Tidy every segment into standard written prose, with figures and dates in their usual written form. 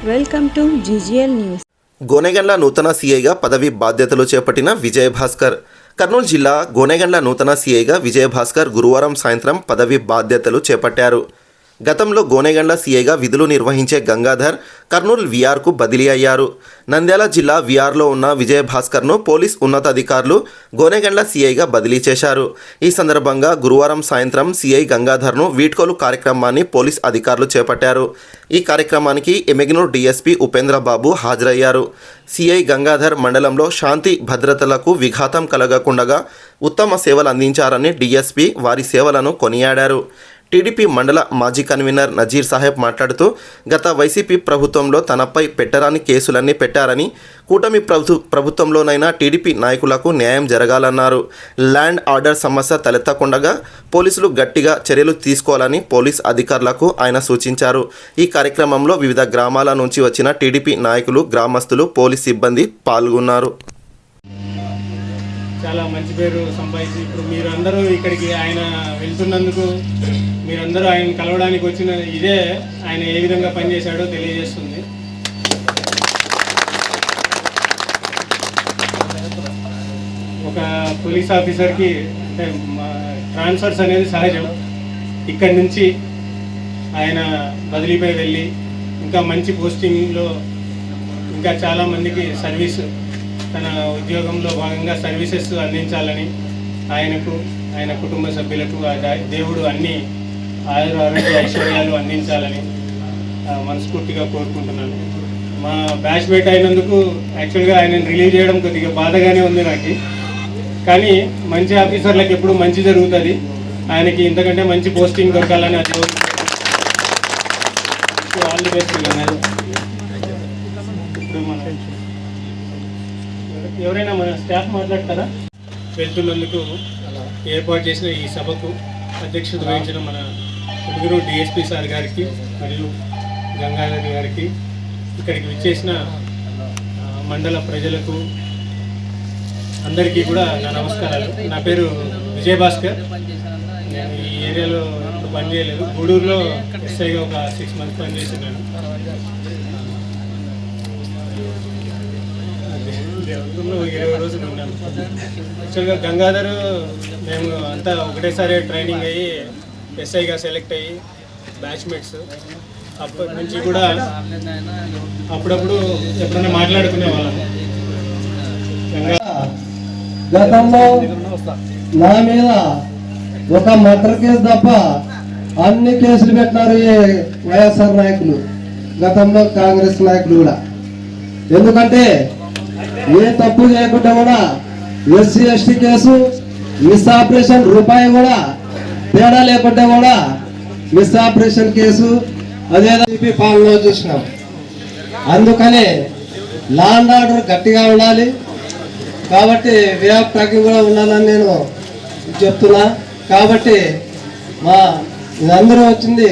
Welcome to GGL news. Gonegandla నూతన సీఐగా పదవి బాధ్యతలు చేపట్టిన విజయభాస్కర్. కర్నూలు జిల్లా గోనెగండ్ల నూతన సీఐగా విజయభాస్కర్ గురువారం సాయంత్రం పదవి బాధ్యతలు చేపట్టారు. గతంలో గోనెగండ్ల సీఐగా విధులు నిర్వహించే గంగాధర్ కర్నూలు వీఆర్కు బదిలీ అయ్యారు. నంద్యాల జిల్లా వీఆర్లో ఉన్న విజయభాస్కర్ను పోలీస్ ఉన్నతాధికారులు గోనెగండ్ల సీఐగా బదిలీ చేశారు. ఈ సందర్భంగా గురువారం సాయంత్రం సీఐ గంగాధర్ను వీడ్కోలు కార్యక్రమాన్ని పోలీస్ అధికారులు చేపట్టారు. ఈ కార్యక్రమానికి ఎమ్మిగనూరు డీఎస్పీ ఉపేంద్రబాబు హాజరయ్యారు. సీఐ గంగాధర్ మండలంలో శాంతి భద్రతలకు విఘాతం కలగకుండా ఉత్తమ సేవలు అందించారని డీఎస్పీ వారి సేవలను కొనియాడారు. టీడీపీ మండల మాజీ కన్వీనర్ నజీర్ సాహెబ్ మాట్లాడుతూ గత వైసీపీ ప్రభుత్వంలో తనపై పెట్టరాని కేసులన్నీ పెట్టారని, కూటమి ప్రభుత్వంలోనైనా టీడీపీ నాయకులకు న్యాయం జరగాలన్నారు. ల్యాండ్ ఆర్డర్ సమస్య తలెత్తకుండా పోలీసులు గట్టిగా చర్యలు తీసుకోవాలని పోలీస్ అధికారులకు ఆయన సూచించారు. ఈ కార్యక్రమంలో వివిధ గ్రామాల నుంచి వచ్చిన టీడీపీ నాయకులు, గ్రామస్తులు, పోలీస్ సిబ్బంది పాల్గొన్నారు. చాలా మంచి పేరు సంపాదించి ఇప్పుడు మీరందరూ ఇక్కడికి ఆయన వెళ్తున్నందుకు, మీరందరూ ఆయన కలవడానికి వచ్చిన ఇదే ఆయన ఏ విధంగా పనిచేశాడో తెలియజేస్తుంది. ఒక పోలీస్ ఆఫీసర్కి అంటే ట్రాన్స్ఫర్స్ అనేది సహజం. ఇక్కడి నుంచి ఆయన బదిలీపై వెళ్ళి ఇంకా మంచి పోస్టింగ్లో ఇంకా చాలామందికి సర్వీస్, తన ఉద్యోగంలో భాగంగా సర్వీసెస్ అందించాలని ఆయనకు, ఆయన కుటుంబ సభ్యులకు దేవుడు అన్ని ఆరోగ్య ఐశ్వర్యాలు అందించాలని మనస్ఫూర్తిగా కోరుకుంటున్నాను. మా బ్యాచ్మేట్ అయినందుకు యాక్చువల్గా ఆయనను రిలీవ్ చేయడం కొద్దిగా బాధగానే ఉంది నాకు. కానీ మంచి ఆఫీసర్లకు ఎప్పుడు మంచి జరుగుతుంది. ఆయనకి ఇంతకంటే మంచి పోస్టింగ్ దొరకాలని అది ఆల్ ది బెస్ట్. ఇప్పుడు మన ఎవరైనా మన స్టాఫ్ మాట్లాడతారా? వెళ్తున్నందుకు ఏర్పాటు చేసిన ఈ సభకు అధ్యక్షత వహించిన మన ఎమ్మిగనూరు డిఎస్పీ సార్ గారికి మరియు గంగాధర్ గారికి, ఇక్కడికి విచ్చేసిన మండల ప్రజలకు అందరికీ కూడా నా నమస్కారాలు. నా పేరు విజయభాస్కర్. నేను ఈ ఏరియాలో ఇప్పుడు పనిచేయలేదు. గూడూరులో ఎస్ఐగా ఒక 6 months పనిచేస్తున్నాను. దేవతంలో 20 రోజులు ఉన్నాను. యాక్చువల్గా గంగాధర్ మేము అంతా ఒకటేసారి ట్రైనింగ్ అయ్యి ఎస్ఐగా సెలెక్ట్ అయ్యి బ్యాచ్మేట్స్. అప్పటి నుంచి కూడా అప్పుడప్పుడు ఎప్పుడైనా మాట్లాడుకునేవాళ్ళం. గతంలో నా మీద ఒక మర్డర్ కేసు తప్ప అన్ని కేసులు పెట్టినారు ఈ వైఎస్ఆర్ నాయకులు, గతంలో కాంగ్రెస్ నాయకులు కూడా. ఎందుకంటే ఏ తప్పు చేయకుండా కూడా SC ST case, miss operation రూపాయి కూడా తేడా లేకుండా కూడా మిస్ ఆపరేషన్ కేసు అదేదో పాలనలో చూసినాం. అందుకనే లా అండ్ ఆర్డర్ గట్టిగా ఉండాలి కాబట్టి వే ఆఫ్ టాకింగ్ కూడా ఉండాలని నేను చెప్తున్నా. కాబట్టి మా అందరూ వచ్చింది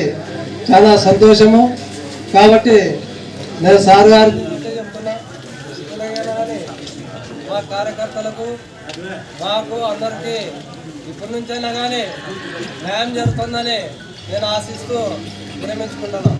చాలా సంతోషము. కాబట్టి నేను సార్ గారు మా కార్యకర్తలకు, మాకు అందరికీ ఇప్పటి నుంచైనా కానీ న్యాయం జరుగుతుందని నేను ఆశిస్తూ విరమించుకుంటున్నాను.